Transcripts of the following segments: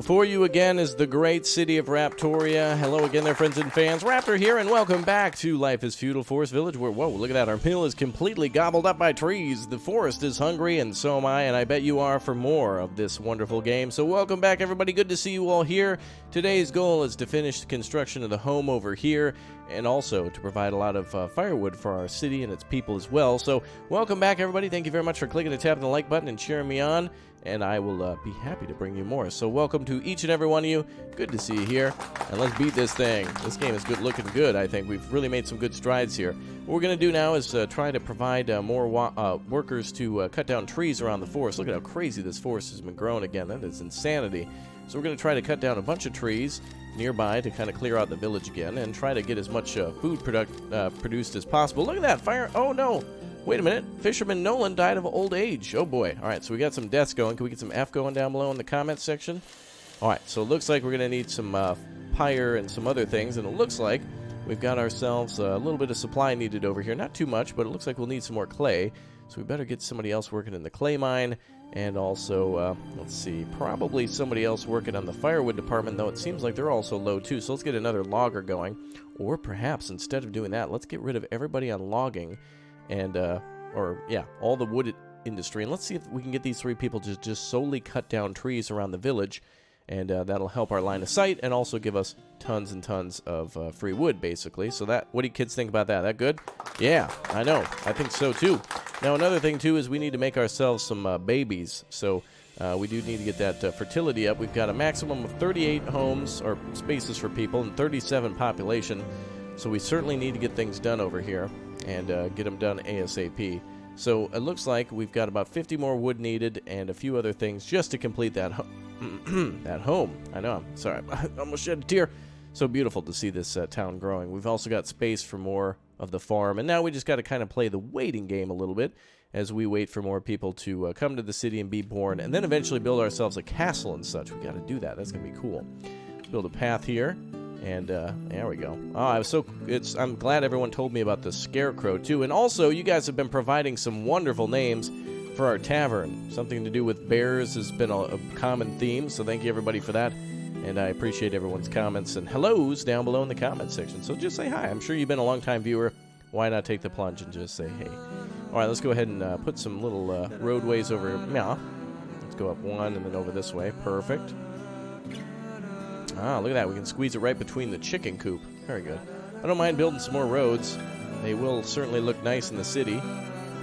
Before you again is the great city of Raptoria. Hello again there, friends and fans. Raptor here, and welcome back to Life is Feudal Forest Village, where, whoa, look at that, our meal is completely gobbled up by trees. The forest is hungry, and so am I, and I bet you are for more of this wonderful game. So welcome back, everybody. Good to see you all here. Today's goal is to finish the construction of the home over here, and also to provide a lot of firewood for our city and its people as well. So welcome back, everybody. Thank you very much for clicking and tapping the like button and cheering me on, and I will be happy to bring you more. So welcome to each and every one of you. Good to see you here, and let's beat this thing. This game is looking good, I think. We've really made some good strides here. What we're going to do now is try to provide more workers to cut down trees around the forest. Look at how crazy this forest has been growing again. That is insanity. So we're going to try to cut down a bunch of trees nearby to kind of clear out the village again and try to get as much food produced as possible. Look at that fire. Oh, no. Wait a minute. Fisherman Nolan died of old age. Oh, boy. All right, so we got some deaths going. Can we get some F going down below in the comments section? All right, so it looks like we're going to need some pyre and some other things, and it looks like we've got ourselves a little bit of supply needed over here. Not too much, but it looks like we'll need some more clay, so we better get somebody else working in the clay mine, and also, let's see, probably somebody else working on the firewood department, though it seems like they're also low, too, so let's get another logger going, or perhaps, instead of doing that, let's get rid of everybody on logging, and, all the wood industry, and let's see if we can get these three people to just solely cut down trees around the village, and that'll help our line of sight and also give us tons and tons of free wood, basically. So that, what do you kids think about that? That good? Yeah, I know. I think so, too. Now, another thing, too, is we need to make ourselves some babies. So we do need to get that fertility up. We've got a maximum of 38 homes or spaces for people and 37 population. So we certainly need to get things done over here and get them done ASAP. So it looks like we've got about 50 more wood needed and a few other things just to complete that that home. I know, I'm sorry, I almost shed a tear. So beautiful to see this town growing. We've also got space for more of the farm, and now we just got to kind of play the waiting game a little bit as we wait for more people to come to the city and be born, and then eventually build ourselves a castle and such. We got to do that. That's going to be cool. Let's build a path here, and there we go. Oh, I'm glad everyone told me about the scarecrow, too, and also you guys have been providing some wonderful names for our tavern. Something to do with bears has been a common theme, so thank you everybody for that, and I appreciate everyone's comments and hellos down below in the comment section. So just say hi. I'm sure you've been a long time viewer. Why not take the plunge and just say hey? Alright, let's go ahead and put some little roadways over. Yeah, let's go up one and then over this way. Perfect. Ah, look at that. We can squeeze it right between the chicken coop. Very good. I don't mind building some more roads. They will certainly look nice in the city,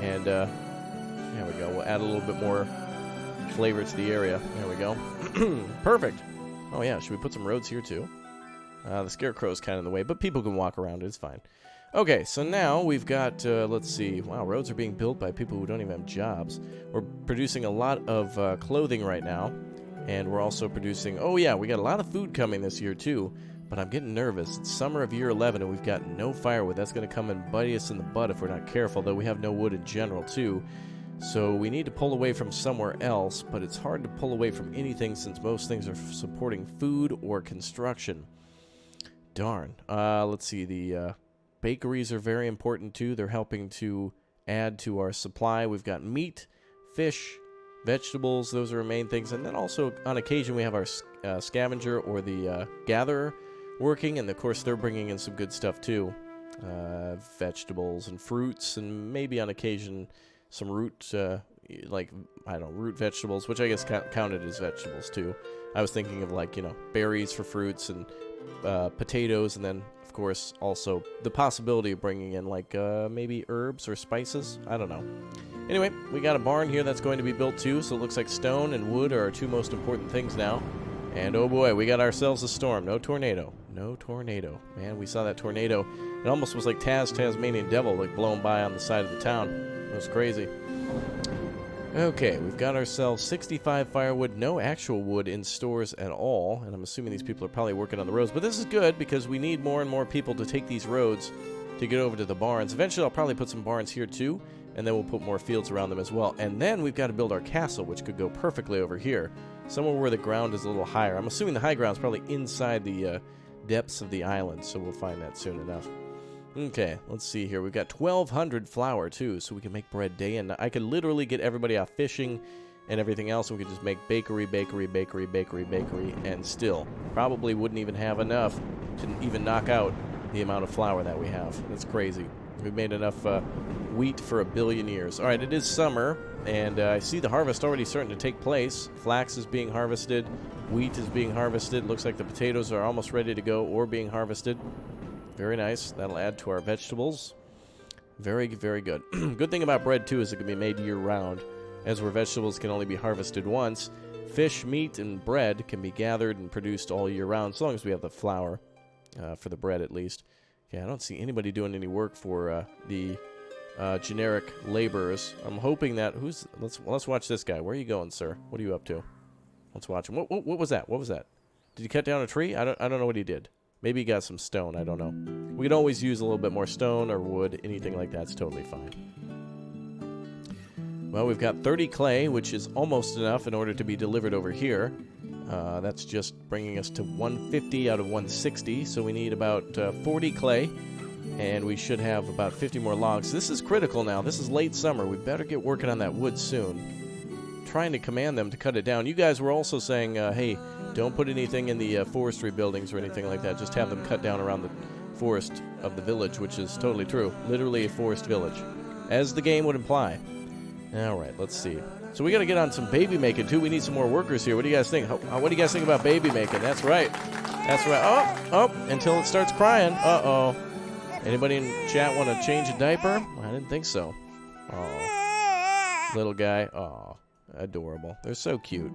and there we go. We'll add a little bit more flavor to the area. There we go. Perfect. Oh, yeah. Should we put some roads here, too? The scarecrow's kind of in the way, but people can walk around it. It's fine. Okay, so now we've got, let's see. Wow, roads are being built by people who don't even have jobs. We're producing a lot of clothing right now, and we're also producing... Oh, yeah, we got a lot of food coming this year, too, but I'm getting nervous. It's summer of year 11, and we've got no firewood. That's going to come and bite us in the butt if we're not careful, though we have no wood in general, too. So we need to pull away from somewhere else, but it's hard to pull away from anything since most things are supporting food or construction. Darn. Let's see. The bakeries are very important too. They're helping to add to our supply. We've got meat, fish, vegetables. Those are our main things. And then also on occasion we have our scavenger or the gatherer working. And of course they're bringing in some good stuff too. Vegetables and fruits, and maybe on occasion some root, root vegetables, which I guess counted as vegetables too. I was thinking of berries for fruits and potatoes, and then of course also the possibility of bringing in maybe herbs or spices. I don't know. Anyway, we got a barn here that's going to be built too, so it looks like stone and wood are our two most important things now. And oh boy, we got ourselves a storm. No tornado. No tornado. Man, we saw that tornado. It almost was like Tasmanian Devil blowing by on the side of the town. It was crazy. Okay, we've got ourselves 65 firewood, no actual wood in stores at all, and I'm assuming these people are probably working on the roads, but this is good because we need more and more people to take these roads to get over to the barns. Eventually I'll probably put some barns here too, and then we'll put more fields around them as well. And then we've got to build our castle, which could go perfectly over here, somewhere where the ground is a little higher. I'm assuming the high ground is probably inside the depths of the island, so we'll find that soon enough. Okay, let's see here. We've got 1,200 flour, too, so we can make bread day and night. I could literally get everybody out fishing and everything else. We could just make bakery, bakery, bakery, bakery, bakery, and still probably wouldn't even have enough to even knock out the amount of flour that we have. That's crazy. We've made enough wheat for 1 billion years. All right, it is summer, and I see the harvest already starting to take place. Flax is being harvested. Wheat is being harvested. Looks like the potatoes are almost ready to go or being harvested. Very nice. That'll add to our vegetables. Very, very good. Good thing about bread, too, is it can be made year-round, as where vegetables can only be harvested once. Fish, meat, and bread can be gathered and produced all year round, as long as we have the flour for the bread, at least. Yeah, I don't see anybody doing any work for the generic laborers. I'm hoping that let's watch this guy. Where are you going, sir? What are you up to? Let's watch him. What was that? What was that? Did he cut down a tree? I don't know what he did. Maybe he got some stone. I don't know. We can always use a little bit more stone or wood. Anything like that's totally fine. Well, we've got 30 clay, which is almost enough in order to be delivered over here. That's just bringing us to 150 out of 160, so we need about 40 clay, and we should have about 50 more logs. This is critical now. This is late summer. We better get working on that wood soon. Trying to command them to cut it down. You guys were also saying, hey, don't put anything in the forestry buildings or anything like that. Just have them cut down around the forest of the village, which is totally true. Literally a forest village, as the game would imply. All right, let's see. So we got to get on some baby making, too. We need some more workers here. What do you guys think? What do you guys think about baby making? That's right. That's right. Oh, until it starts crying. Uh-oh. Anybody in chat want to change a diaper? I didn't think so. Oh, little guy. Oh, adorable. They're so cute.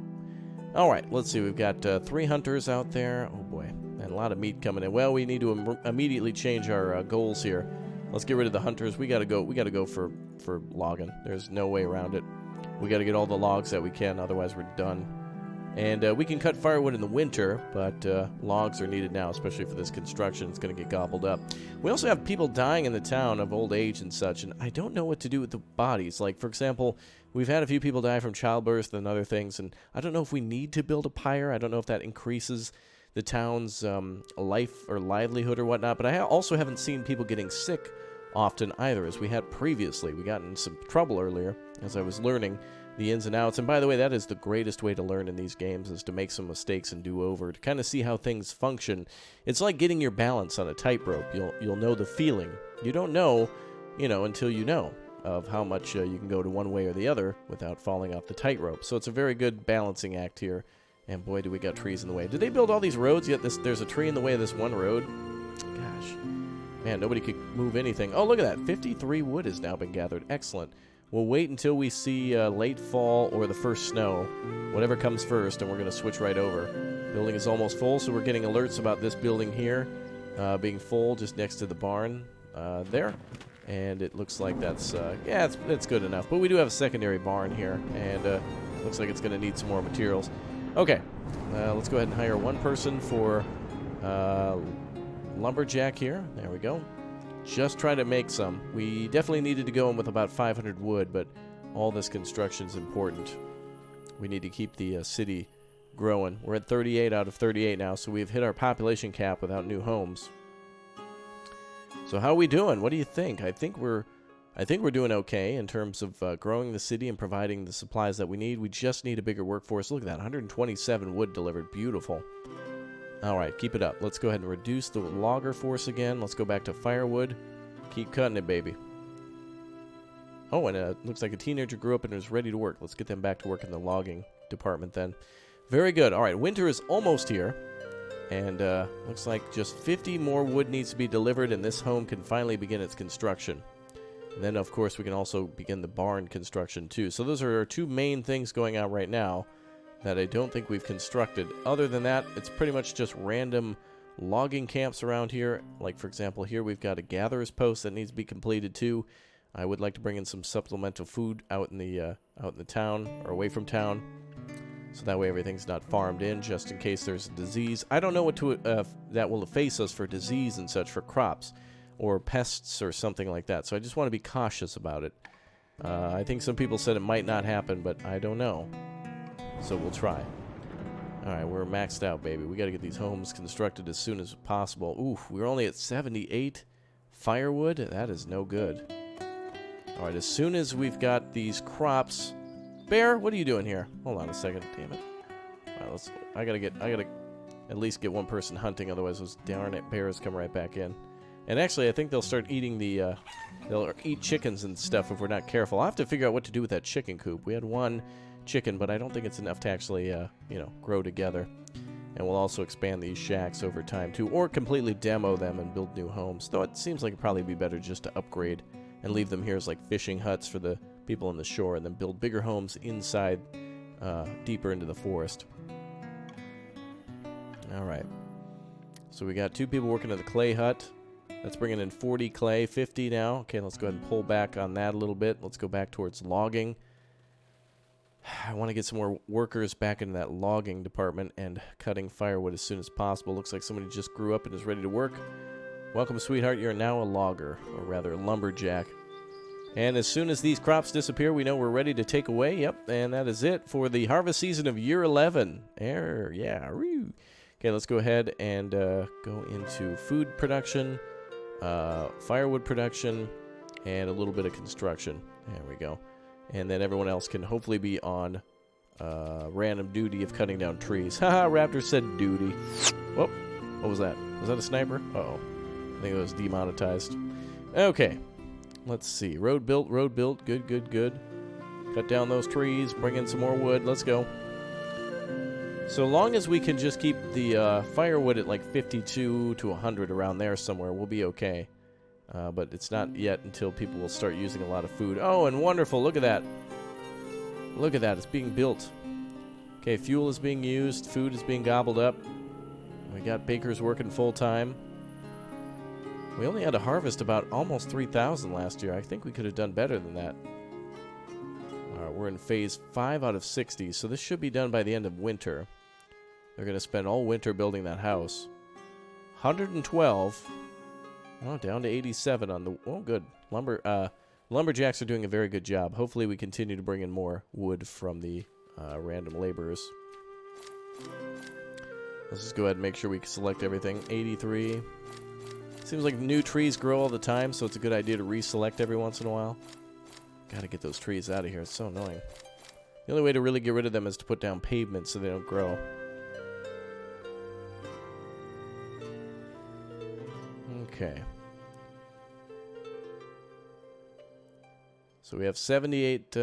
All right, let's see. We've got 3 hunters out there. Oh, boy. And a lot of meat coming in. Well, we need to immediately change our goals here. Let's get rid of the hunters. We got to go for logging. There's no way around it. We got to get all the logs that we can, otherwise we're done. And we can cut firewood in the winter, but logs are needed now, especially for this construction. It's going to get gobbled up. We also have people dying in the town of old age and such, and I don't know what to do with the bodies. Like, for example, we've had a few people die from childbirth and other things, and I don't know if we need to build a pyre. I don't know if that increases the town's life or livelihood or whatnot, but I also haven't seen people getting sick often either, as we had previously. We got in some trouble earlier as I was learning the ins and outs. And by the way, that is the greatest way to learn in these games, is to make some mistakes and do over, to kind of see how things function. It's like getting your balance on a tightrope. You'll know the feeling. You don't know, until you know of how much you can go to one way or the other without falling off the tightrope. So it's a very good balancing act here. And boy, do we got trees in the way. Did they build all these roads yet? There's a tree in the way of this one road. Gosh. Man, nobody could move anything. Oh, look at that. 53 wood has now been gathered. Excellent. We'll wait until we see late fall or the first snow. Whatever comes first, and we're going to switch right over. Building is almost full, so we're getting alerts about this building here being full just next to the barn there. And it looks like that's, it's good enough. But we do have a secondary barn here, and looks like it's going to need some more materials. Okay, let's go ahead and hire one person for lumberjack here. There we go. Just try to make some. We definitely needed to go in with about 500 wood, but all this construction is important. We need to keep the city growing. We're at 38 out of 38 now, so we've hit our population cap without new homes. So how are we doing? What do you think? I think we're doing okay in terms of growing the city and providing the supplies that we need. We just need a bigger workforce. Look at that, 127 wood delivered. Beautiful. All right, keep it up. Let's go ahead and reduce the logger force again. Let's go back to firewood. Keep cutting it, baby. Oh, and it looks like a teenager grew up and is ready to work. Let's get them back to work in the logging department then. Very good. All right, winter is almost here. And looks like just 50 more wood needs to be delivered, and this home can finally begin its construction. And then, of course, we can also begin the barn construction, too. So those are our two main things going on right now that I don't think we've constructed. Other than that, it's pretty much just random logging camps around here. Like, for example, here we've got a gatherer's post that needs to be completed, too. I would like to bring in some supplemental food out in the town, or away from town. So that way everything's not farmed in, just in case there's a disease. I don't know what that will face us for disease and such for crops, or pests or something like that. So I just want to be cautious about it. I think some people said it might not happen, but I don't know. So we'll try. All right, we're maxed out, baby. We got to get these homes constructed as soon as possible. Oof, we're only at 78 firewood. That is no good. All right, as soon as we've got these crops Bear, what are you doing here? Hold on a second. Damn it. All right, I gotta at least get one person hunting, otherwise those darn it bears come right back in. And actually, I think they'll start eating they'll eat chickens and stuff if we're not careful. I'll have to figure out what to do with that chicken coop. We had one chicken, but I don't think it's enough to actually, you know, grow together. And we'll also expand these shacks over time, too, or completely demo them and build new homes. Though it seems like it'd probably be better just to upgrade and leave them here as, like, fishing huts for the people on the shore, and then build bigger homes inside, deeper into the forest. All right. So we got 2 people working at the clay hut. That's bringing in 40 clay, 50 now. Okay, let's go ahead and pull back on that a little bit. Let's go back towards logging. I want to get some more workers back into that logging department and cutting firewood as soon as possible. Looks like somebody just grew up and is ready to work. Welcome, sweetheart. You're now a logger, or rather a lumberjack. And as soon as these crops disappear, we know we're ready to take away. Yep, and that is it for the harvest season of year 11. Yeah. Woo. Okay, let's go ahead and go into food production, firewood production, and a little bit of construction. There we go. And then everyone else can hopefully be on random duty of cutting down trees. Haha, Raptor said duty. Whoop. What was that? Was that a sniper? Uh-oh. I think it was demonetized. Okay. Let's see. Road built, road built. Good, good, good. Cut down those trees. Bring in some more wood. Let's go. So long as we can just keep the firewood at like 52 to 100 around there somewhere, we'll be okay. But it's not yet until people will start using a lot of food. Oh, and wonderful. Look at that. Look at that. It's being built. Okay, fuel is being used. Food is being gobbled up. We got bakers working full time. We only had to harvest about almost 3,000 last year. I think we could have done better than that. All right, we're in phase 5 out of 60, so this should be done by the end of winter. They're going to spend all winter building that house. 112... Oh, down to 87 on the... Oh, good. Lumberjacks are doing a very good job. Hopefully we continue to bring in more wood from the random laborers. Let's just go ahead and make sure we select everything. 83. Seems like new trees grow all the time, so it's a good idea to reselect every once in a while. Gotta get those trees out of here. It's so annoying. The only way to really get rid of them is to put down pavement so they don't grow. Okay. So we have 78,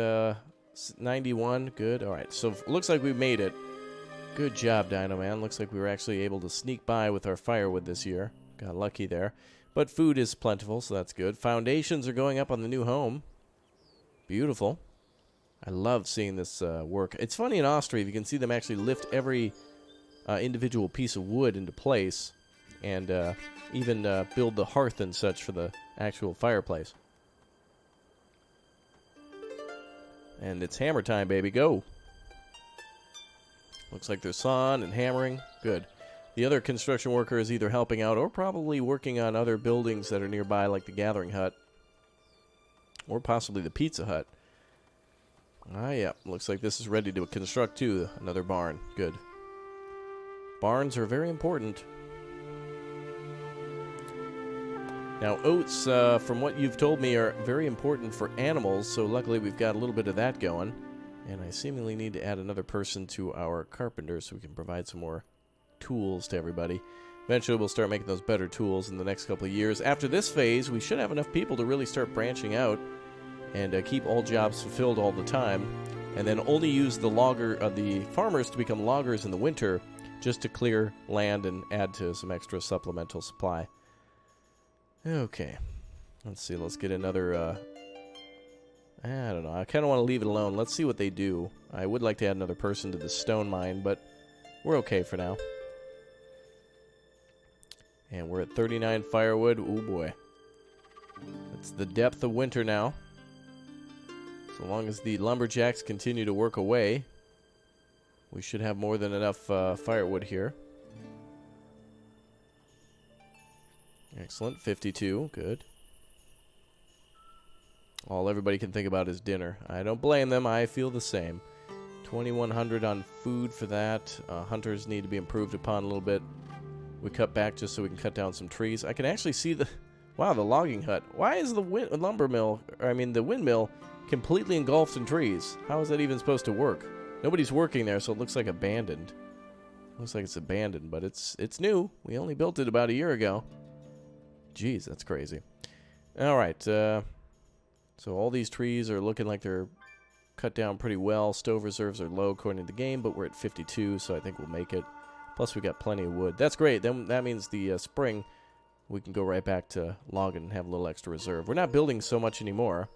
91. Good. All right. So looks like we made it. Good job, Dino Man. Looks like we were actually able to sneak by with our firewood this year. Got lucky there. But food is plentiful, so that's good. Foundations are going up on the new home. Beautiful. I love seeing this work. It's funny in Austria, you can see them actually lift every individual piece of wood into place. And even build the hearth and such for the actual fireplace. And it's hammer time, baby. Go! Looks like they're sawing and hammering. Good. The other construction worker is either helping out or probably working on other buildings that are nearby, like the gathering hut. Or possibly the pizza hut. Ah, yeah. Looks like this is ready to construct, too. Another barn. Good. Barns are very important. Now, oats, from what you've told me, are very important for animals, so luckily we've got a little bit of that going. And I seemingly need to add another person to our carpenter so we can provide some more tools to everybody. Eventually we'll start making those better tools in the next couple of years. After this phase, we should have enough people to really start branching out and keep all jobs fulfilled all the time. And then only use the farmers to become loggers in the winter just to clear land and add to some extra supplemental supply. Okay, let's see, let's get another, I don't know, I kind of want to leave it alone. Let's see what they do. I would like to add another person to the stone mine, but we're okay for now. And we're at 39 firewood. Oh boy. It's the depth of winter now. So long as the lumberjacks continue to work away, we should have more than enough firewood here. Excellent. 52. Good. All everybody can think about is dinner. I don't blame them. I feel the same. 2,100 on food for that. Hunters need to be improved upon a little bit. We cut back just so we can cut down some trees. I can actually see the Wow, the logging hut. Why is the the windmill completely engulfed in trees? How is that even supposed to work? Nobody's working there, so it looks like abandoned. Looks like it's abandoned, but it's new. We only built it about a year ago. Jeez, that's crazy. All right, so all these trees are looking like they're cut down pretty well. Stove reserves are low according to the game, but we're at 52, so I think we'll make it. Plus, we got plenty of wood. That's great. Then that means the spring, we can go right back to logging and have a little extra reserve. We're not building so much anymore,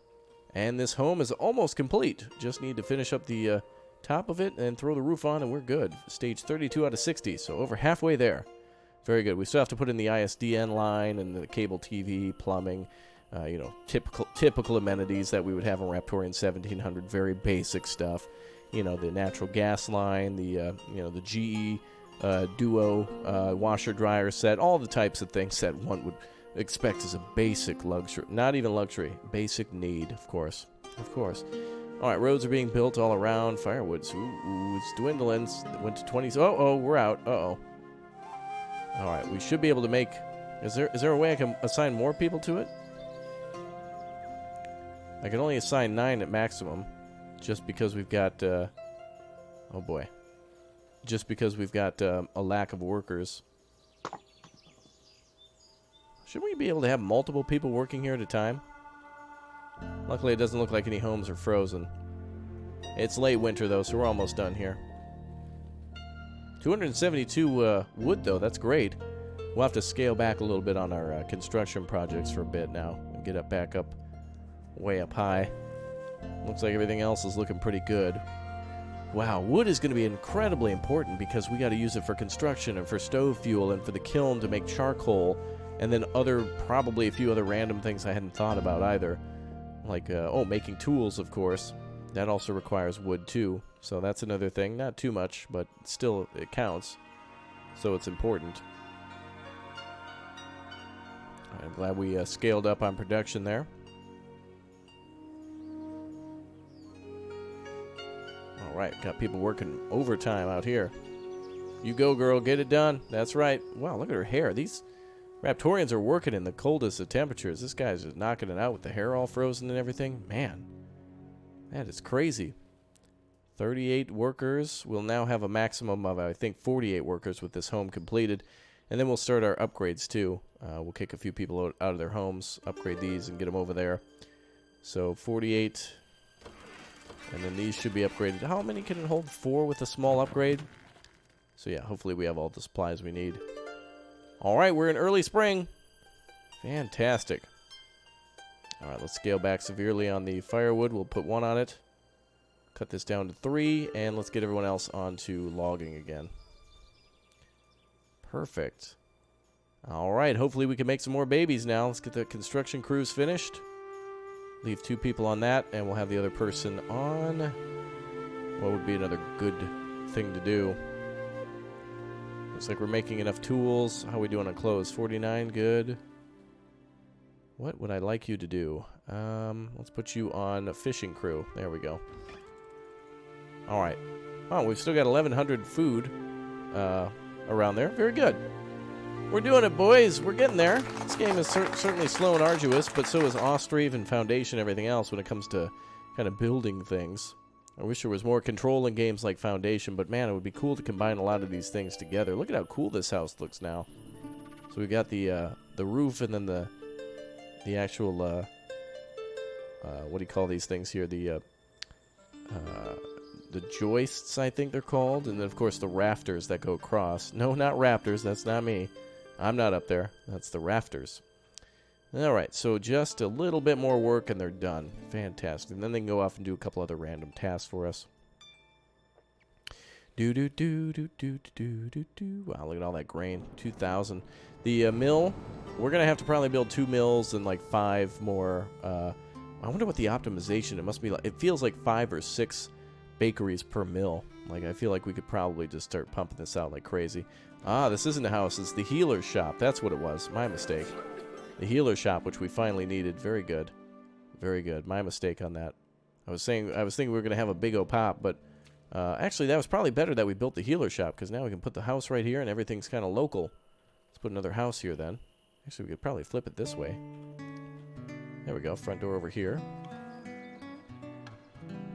and this home is almost complete. Just need to finish up the top of it and throw the roof on, and we're good. Stage 32 out of 60, so over halfway there. Very good. We still have to put in the ISDN line and the cable TV, plumbing, you know, typical amenities that we would have in Raptorian 1700. Very basic stuff. You know, the natural gas line, the you know, the GE Duo washer dryer set, all the types of things that one would expect as a basic luxury. Not even luxury, basic need, of course. Of course. All right, roads are being built all around. Firewood's it's dwindling. It went to 20. Oh, we're out. Uh-oh. All right, we should be able to make... Is there a way I can assign more people to it? I can only assign 9 at maximum, just because we've got... oh, boy. Just because we've got a lack of workers. Should we be able to have multiple people working here at a time? Luckily, it doesn't look like any homes are frozen. It's late winter, though, so we're almost done here. 272 wood, though. That's great. We'll have to scale back a little bit on our construction projects for a bit now. And get up back up, way up high. Looks like everything else is looking pretty good. Wow, wood is going to be incredibly important because we got to use it for construction and for stove fuel and for the kiln to make charcoal. And then probably a few other random things I hadn't thought about either. Like, making tools, of course. That also requires wood, too. So that's another thing. Not too much, but still, it counts. So it's important. I'm glad we scaled up on production there. Alright, got people working overtime out here. You go, girl. Get it done. That's right. Wow, look at her hair. These Raptorians are working in the coldest of temperatures. This guy's just knocking it out with the hair all frozen and everything. Man, that is crazy. 38 workers. We'll now have a maximum of, I think, 48 workers with this home completed. And then we'll start our upgrades, too. We'll kick a few people out of their homes, upgrade these, and get them over there. So, 48. And then these should be upgraded. How many can it hold? 4 with a small upgrade? So, yeah, hopefully we have all the supplies we need. All right, we're in early spring. Fantastic. All right, let's scale back severely on the firewood. We'll put 1 on it. Cut this down to 3, and let's get everyone else onto logging again. Perfect. All right, hopefully we can make some more babies now. Let's get the construction crews finished. Leave 2 people on that, and we'll have the other person on. What would be another good thing to do? Looks like we're making enough tools. How are we doing on clothes? 49, good. What would I like you to do? Let's put you on a fishing crew. There we go. Alright. Oh, we've still got 1,100 food around there. Very good. We're doing it, boys. We're getting there. This game is certainly slow and arduous, but so is Ostrave and Foundation and everything else when it comes to kind of building things. I wish there was more control in games like Foundation, but man, it would be cool to combine a lot of these things together. Look at how cool this house looks now. So we got the roof and then the actual what do you call these things here? The joists, I think they're called, and then of course the rafters that go across. No, not raptors. That's not me. I'm not up there. That's the rafters. Alright, so just a little bit more work and they're done. Fantastic. And then they can go off and do a couple other random tasks for us. Wow, look at all that grain. 2,000. The mill, we're going to have to probably build 2 mills and like 5 more. I wonder what the optimization, it must be like, it feels like 5 or 6 bakeries per mill. Like, I feel like we could probably just start pumping this out like crazy. Ah, this isn't a house, it's the healer's shop. That's what it was. My mistake. The healer shop, which we finally needed. Very good. Very good. My mistake on that. I was thinking we were going to have a big pop, but actually that was probably better that we built the healer shop, because now we can put the house right here and everything's kind of local. Let's put another house here then. Actually, we could probably flip it this way. There we go. Front door over here.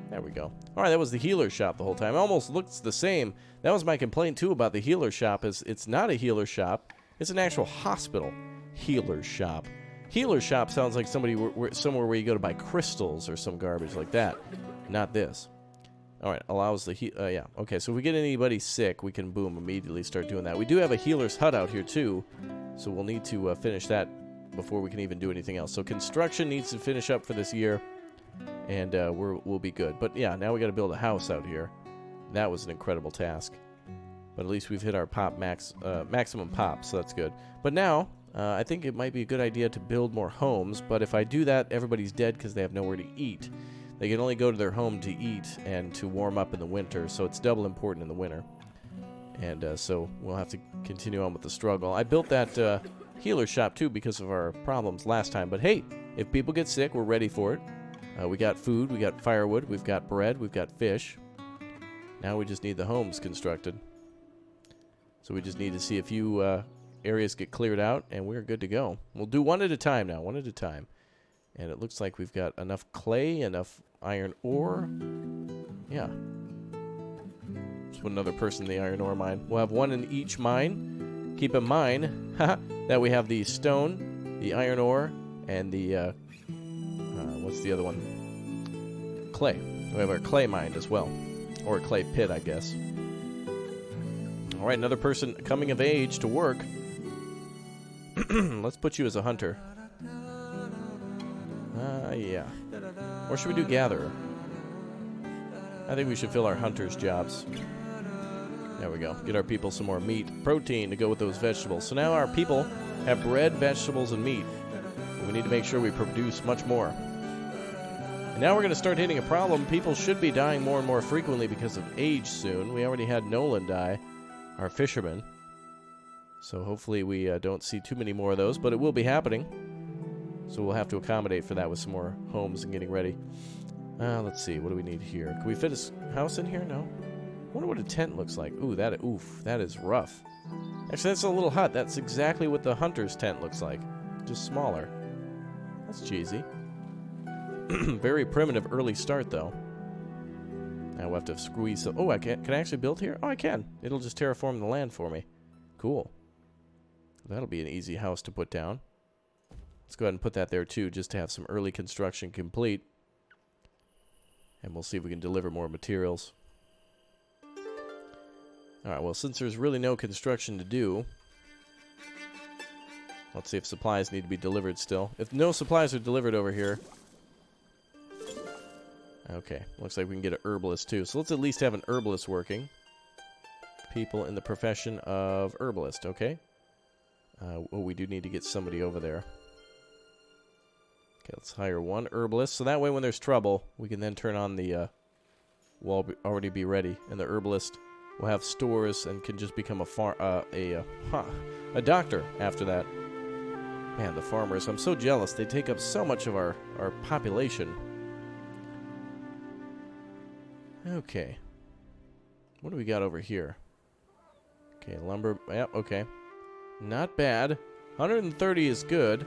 There we go. All right, that was the healer shop the whole time. It almost looks the same. That was my complaint, too, about the healer shop. Is it's not a healer shop. It's an actual hospital healer shop. Healer shop sounds like somewhere where you go to buy crystals or some garbage like that. Not this. All right, allows the yeah. Okay, so if we get anybody sick, we can, boom, immediately start doing that. We do have a healer's hut out here, too, so we'll need to finish that before we can even do anything else. So construction needs to finish up for this year, and we'll be good. But, yeah, now we got to build a house out here. That was an incredible task. But at least we've hit our maximum pop, so that's good. But now, I think it might be a good idea to build more homes, but if I do that, everybody's dead because they have nowhere to eat. They can only go to their home to eat and to warm up in the winter, so it's double important in the winter. And so we'll have to continue on with the struggle. I built that healer shop, too, because of our problems last time. But, hey, if people get sick, we're ready for it. We got food, we got firewood, we've got bread, we've got fish. Now we just need the homes constructed. So we just need to see a few areas get cleared out, and we're good to go. We'll do one at a time now, one at a time. And it looks like we've got enough clay, enough iron ore. Yeah. Just put another person in the iron ore mine. We'll have one in each mine. Keep in mind that we have the stone, the iron ore, and the, what's the other one? Clay. We have our clay mine as well. Or a clay pit, I guess. All right, another person coming of age to work. Let's put you as a hunter. Yeah. Or should we do gatherer? I think we should fill our hunter's jobs. There we go. Get our people some more meat, protein to go with those vegetables. So now our people have bread, vegetables, and meat. We need to make sure we produce much more. And now we're going to start hitting a problem. People should be dying more and more frequently because of age soon. We already had Nolan die, our fisherman. So hopefully we don't see too many more of those, but it will be happening. So we'll have to accommodate for that with some more homes and getting ready. Let's see. What do we need here? Can we fit a house in here? No. I wonder what a tent looks like. Ooh, that is rough. Actually, that's a little hut. That's exactly what the hunter's tent looks like. Just smaller. That's cheesy. Very primitive early start, though. Now we'll have to squeeze. Oh, I can I actually build here? Oh, I can. It'll just terraform the land for me. Cool. That'll be an easy house to put down. Let's go ahead and put that there, too, just to have some early construction complete. And we'll see if we can deliver more materials. Alright, well, since there's really no construction to do, let's see if supplies need to be delivered still. If no supplies are delivered over here... Okay, looks like we can get an herbalist, too. So let's at least have an herbalist working. People in the profession of herbalist, okay? Oh, we do need to get somebody over there. Okay, let's hire one herbalist. So that way when there's trouble, we can then turn on the... we'll already be ready. And the herbalist will have stores and can just become a doctor after that. Man, the farmers, I'm so jealous. They take up so much of our population. Okay. What do we got over here? Okay, lumber. Yep, okay. Not bad. 130 is good.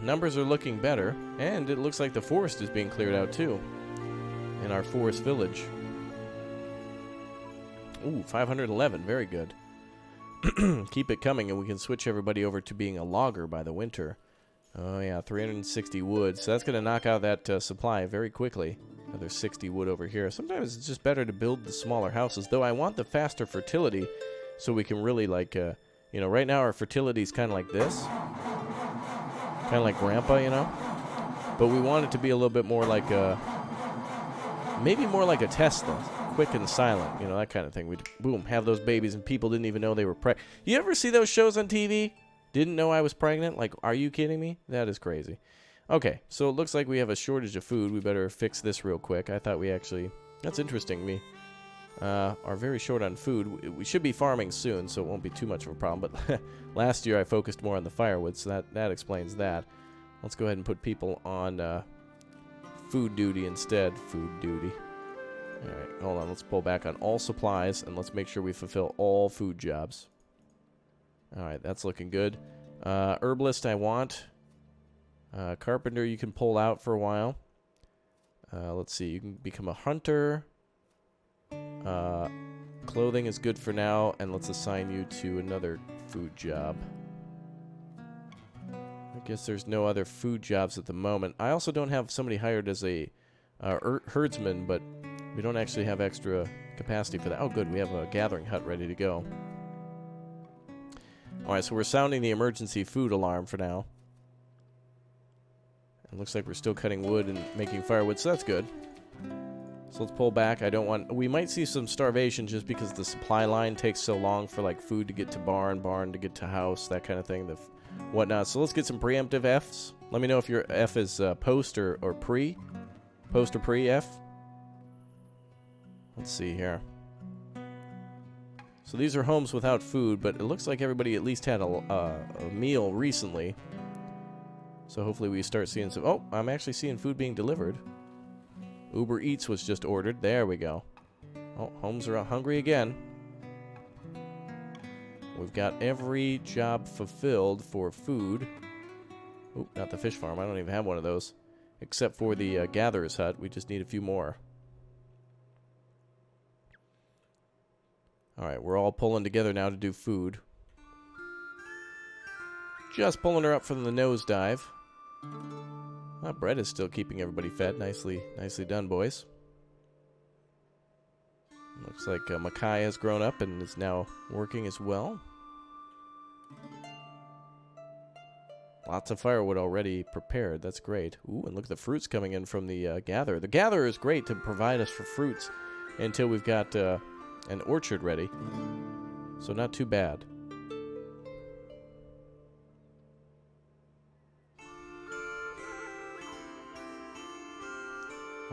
Numbers are looking better. And it looks like the forest is being cleared out, too. In our forest village. Ooh, 511. Very good. Keep it coming, and we can switch everybody over to being a logger by the winter. Oh, yeah, 360 wood. So that's going to knock out that supply very quickly. Another 60 wood over here. Sometimes it's just better to build the smaller houses, though I want the faster fertility so we can really, like, you know, right now our fertility is kind of like this. Kind of like Grandpa, you know? But we want it to be a little bit more like maybe more like a Tesla. Quick and silent, you know, that kind of thing. We'd, boom, have those babies and people didn't even know they were pregnant. You ever see those shows on TV? Didn't know I was pregnant? Like, are you kidding me? That is crazy. Okay, so it looks like we have a shortage of food. We better fix this real quick. I thought we actually... That's interesting. We are very short on food. We should be farming soon, so it won't be too much of a problem. But last year I focused more on the firewood, so that explains that. Let's go ahead and put people on food duty instead. Food duty. Alright, hold on. Let's pull back on all supplies, and let's make sure we fulfill all food jobs. Alright, that's looking good. Herbalist I want. Carpenter you can pull out for a while. Let's see, you can become a hunter. Clothing is good for now, and let's assign you to another food job. I guess there's no other food jobs at the moment. I also don't have somebody hired as a herdsman, but we don't actually have extra capacity for that. Oh, good, we have a gathering hut ready to go. Alright, so we're sounding the emergency food alarm for now. It looks like we're still cutting wood and making firewood, so that's good. So let's pull back. I don't want... We might see some starvation just because the supply line takes so long for, like, food to get to barn, barn to get to house, that kind of thing, whatnot. So let's get some preemptive Fs. Let me know if your F is post or pre. Post or pre-F. Let's see here. So these are homes without food, but it looks like everybody at least had a meal recently. So hopefully we start seeing some... Oh, I'm actually seeing food being delivered. Uber Eats was just ordered. There we go. Oh, homes are hungry again. We've got every job fulfilled for food. Oh, not the fish farm. I don't even have one of those. Except for the gatherer's hut. We just need a few more. Alright, we're all pulling together now to do food. Just pulling her up from the nosedive. Bread is still keeping everybody fed. Nicely done, boys. Looks like Mackay has grown up and is now working as well. Lots of firewood already prepared. That's great. Ooh, and look at the fruits coming in from the gatherer. The gatherer is great to provide us for fruits until we've got an orchard ready. So not too bad.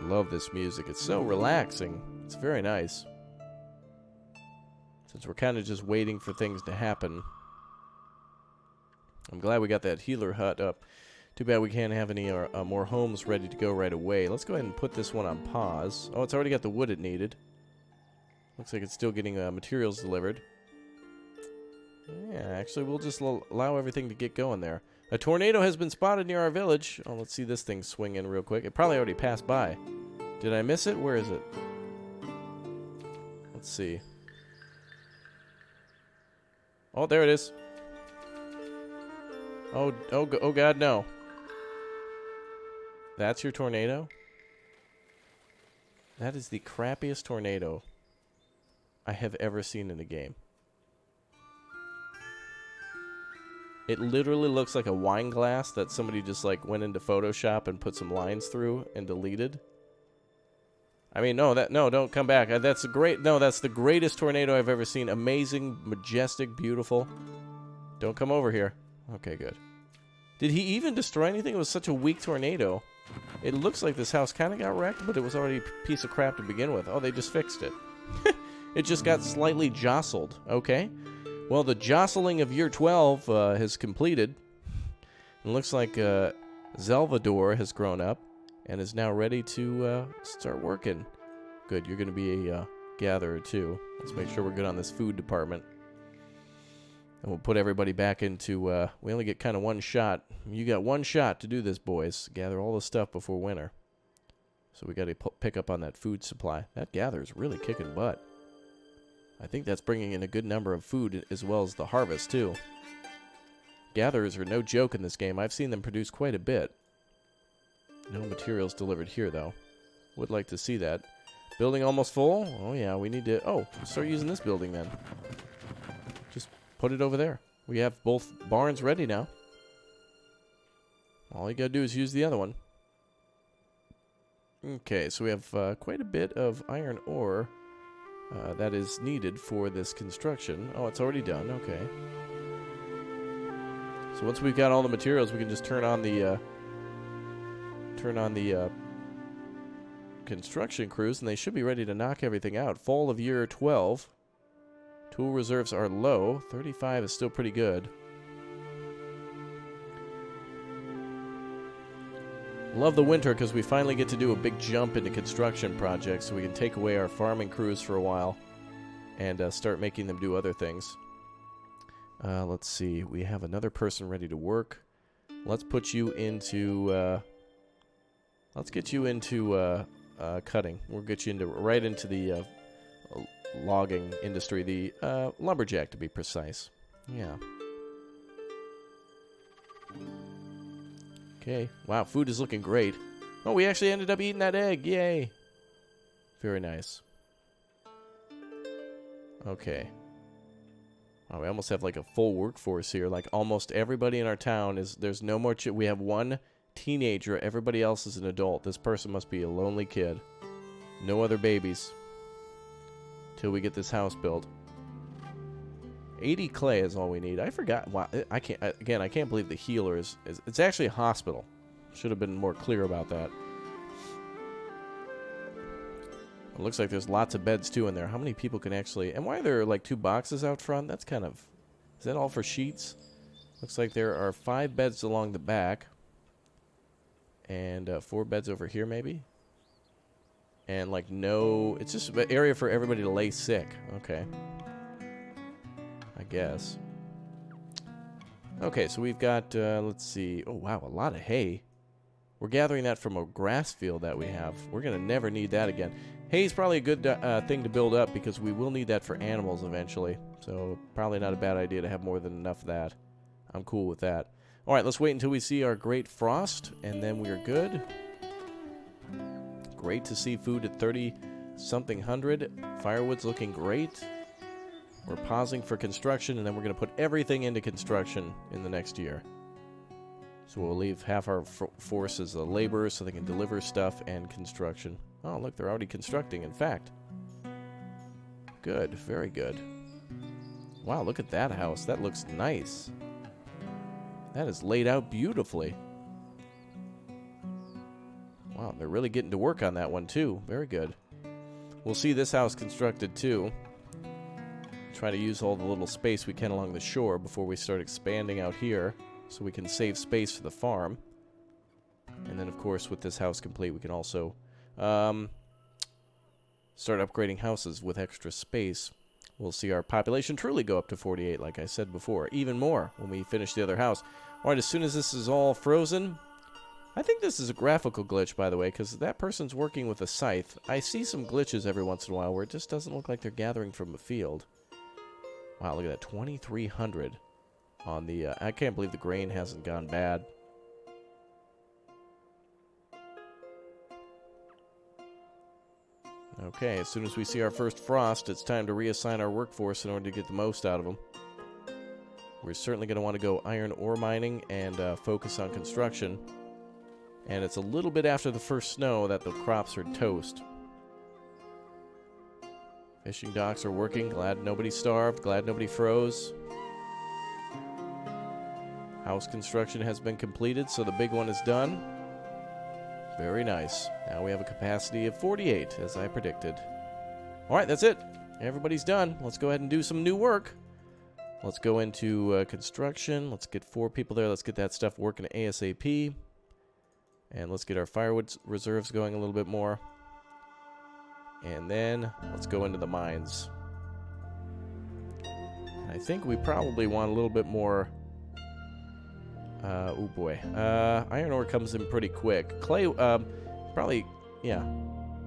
I love this music. It's so relaxing. It's very nice. Since we're kind of just waiting for things to happen. I'm glad we got that healer hut up. Too bad we can't have any more homes ready to go right away. Let's go ahead and put this one on pause. Oh, it's already got the wood it needed. Looks like it's still getting materials delivered. Yeah, actually, we'll just allow everything to get going there. A tornado has been spotted near our village. Oh, let's see this thing swing in real quick. It probably already passed by. Did I miss it? Where is it? Let's see. Oh, there it is. Oh God, no. That's your tornado? That is the crappiest tornado I have ever seen in a game. It literally looks like a wine glass that somebody just like went into Photoshop and put some lines through and deleted. I mean, no, don't come back. That's the greatest tornado I've ever seen. Amazing, majestic, beautiful. Don't come over here. Okay, good. Did he even destroy anything? It was such a weak tornado. It looks like this house kind of got wrecked, but it was already a piece of crap to begin with. Oh, they just fixed it. It just got slightly jostled. Okay. Well, the jostling of year 12 has completed. It looks like Zelvador has grown up and is now ready to start working. Good, you're going to be a gatherer too. Let's make sure we're good on this food department. And we'll put everybody back into... we only get kind of one shot. You got one shot to do this, boys. Gather all the stuff before winter. So we got to pick up on that food supply. That gatherer's really kicking butt. I think that's bringing in a good number of food as well as the harvest, too. Gatherers are no joke in this game. I've seen them produce quite a bit. No materials delivered here, though. Would like to see that. Building almost full? Oh, yeah, we need to... Oh, start using this building, then. Just put it over there. We have both barns ready now. All you gotta do is use the other one. Okay, so we have quite a bit of iron ore that is needed for this construction. Oh, it's already done. Okay. So once we've got all the materials, we can just turn on the construction crews, and they should be ready to knock everything out. Fall of year 12. Tool reserves are low. 35 is still pretty good. Love the winter because we finally get to do a big jump into construction projects, so we can take away our farming crews for a while and start making them do other things. Let's see. We have another person ready to work. Let's put you into... let's get you into cutting. We'll get you right into the logging industry. The lumberjack, to be precise. Yeah. Okay. Wow, food is looking great. Oh, we actually ended up eating that egg. Yay. Very nice. Okay. Oh, we almost have like a full workforce here. Like almost everybody in our town is... There's no more... we have one teenager. Everybody else is an adult. This person must be a lonely kid. No other babies. Till we get this house built. 80 clay is all we need. I forgot. Wow, I can't... Again, I can't believe the healer is... It's actually a hospital. Should have been more clear about that. It looks like there's lots of beds, too, in there. How many people can actually... And why are there, like, 2 boxes out front? That's kind of... Is that all for sheets? Looks like there are 5 beds along the back. And 4 beds over here, maybe? And, like, no... It's just an area for everybody to lay sick. Okay. I guess. Okay, so we've got... let's see... Oh, wow, a lot of hay. We're gathering that from a grass field that we have. We're going to never need that again. Hay is probably a good thing to build up because we will need that for animals eventually. So probably not a bad idea to have more than enough of that. I'm cool with that. All right, let's wait until we see our great frost, and then we are good. Great to see food at 30-something hundred. Firewood's looking great. We're pausing for construction, and then we're going to put everything into construction in the next year. So we'll leave half our force as laborers so they can deliver stuff and construction. Oh, look, they're already constructing, in fact. Good, very good. Wow, look at that house. That looks nice. That is laid out beautifully. Wow, they're really getting to work on that one, too. Very good. We'll see this house constructed, too. Try to use all the little space we can along the shore before we start expanding out here so we can save space for the farm. And then, of course, with this house complete, we can also start upgrading houses with extra space. We'll see our population truly go up to 48, like I said before. Even more when we finish the other house. All right, as soon as this is all frozen... I think this is a graphical glitch, by the way, because that person's working with a scythe. I see some glitches every once in a while where it just doesn't look like they're gathering from a field. Wow, look at that, 2,300 on the... I can't believe the grain hasn't gone bad. Okay, as soon as we see our first frost, it's time to reassign our workforce in order to get the most out of them. We're certainly going to want to go iron ore mining and focus on construction. And it's a little bit after the first snow that the crops are toast. Fishing docks are working. Glad nobody starved. Glad nobody froze. House construction has been completed, so the big one is done. Very nice. Now we have a capacity of 48, as I predicted. All right, that's it. Everybody's done. Let's go ahead and do some new work. Let's go into construction. Let's get 4 people there. Let's get that stuff working ASAP. And let's get our firewood reserves going a little bit more. And then let's go into the mines. I think we probably want a little bit more... oh boy. Iron ore comes in pretty quick. Clay, probably, yeah.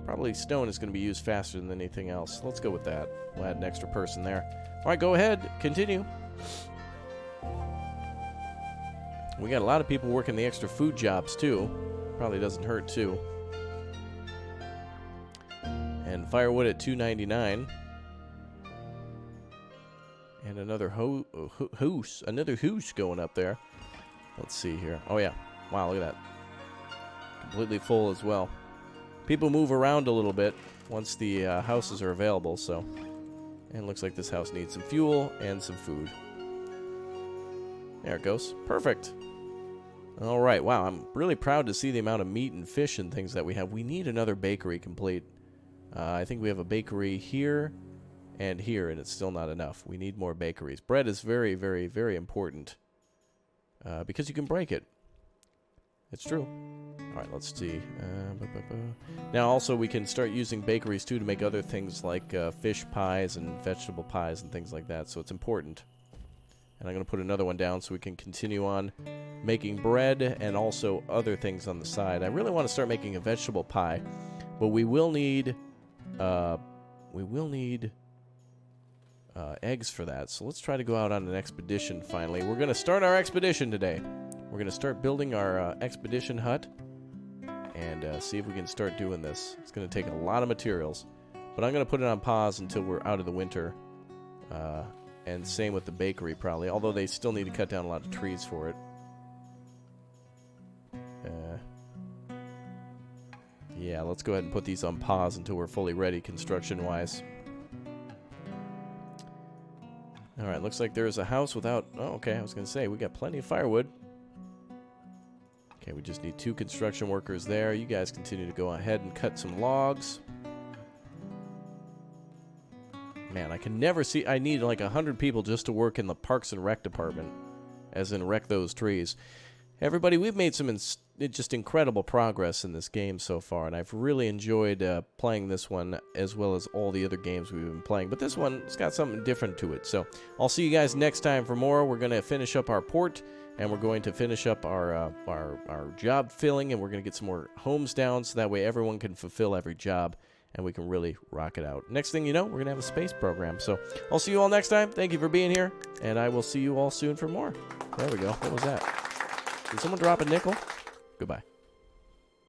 Probably stone is going to be used faster than anything else. Let's go with that. We'll add an extra person there. All right, go ahead. Continue. We got a lot of people working the extra food jobs, too. Probably doesn't hurt, too. And firewood at $2.99. And another hoose. Another hoose going up there. Let's see here. Oh, yeah. Wow, look at that. Completely full as well. People move around a little bit once the houses are available, so... And it looks like this house needs some fuel and some food. There it goes. Perfect. All right. Wow, I'm really proud to see the amount of meat and fish and things that we have. We need another bakery complete. I think we have a bakery here and here, and it's still not enough. We need more bakeries. Bread is very, very, very important because you can break it. It's true. All right, let's see. Now, also, we can start using bakeries, too, to make other things like fish pies and vegetable pies and things like that, so it's important. And I'm going to put another one down so we can continue on making bread and also other things on the side. I really want to start making a vegetable pie, but we will need eggs for that. So let's try to go out on an expedition finally. We're going to start our expedition today. We're going to start building our expedition hut and see if we can start doing this. It's going to take a lot of materials, but I'm going to put it on pause until we're out of the winter. And same with the bakery, probably. Although they still need to cut down a lot of trees for it. Yeah, let's go ahead and put these on pause until we're fully ready construction-wise. Alright, looks like there is a house without... Oh, okay, I was going to say, we got plenty of firewood. Okay, we just need 2 construction workers there. You guys continue to go ahead and cut some logs. Man, I can never see... I need like 100 people just to work in the Parks and Rec department. As in, wreck those trees. Everybody, we've made some just incredible progress in this game so far, and I've really enjoyed playing this one as well as all the other games we've been playing. But this one, it's got something different to it. So I'll see you guys next time for more. We're going to finish up our port, and we're going to finish up our job filling, and we're going to get some more homes down so that way everyone can fulfill every job, and we can really rock it out. Next thing you know, we're going to have a space program. So I'll see you all next time. Thank you for being here, and I will see you all soon for more. There we go. What was that? Did someone drop a nickel? Goodbye.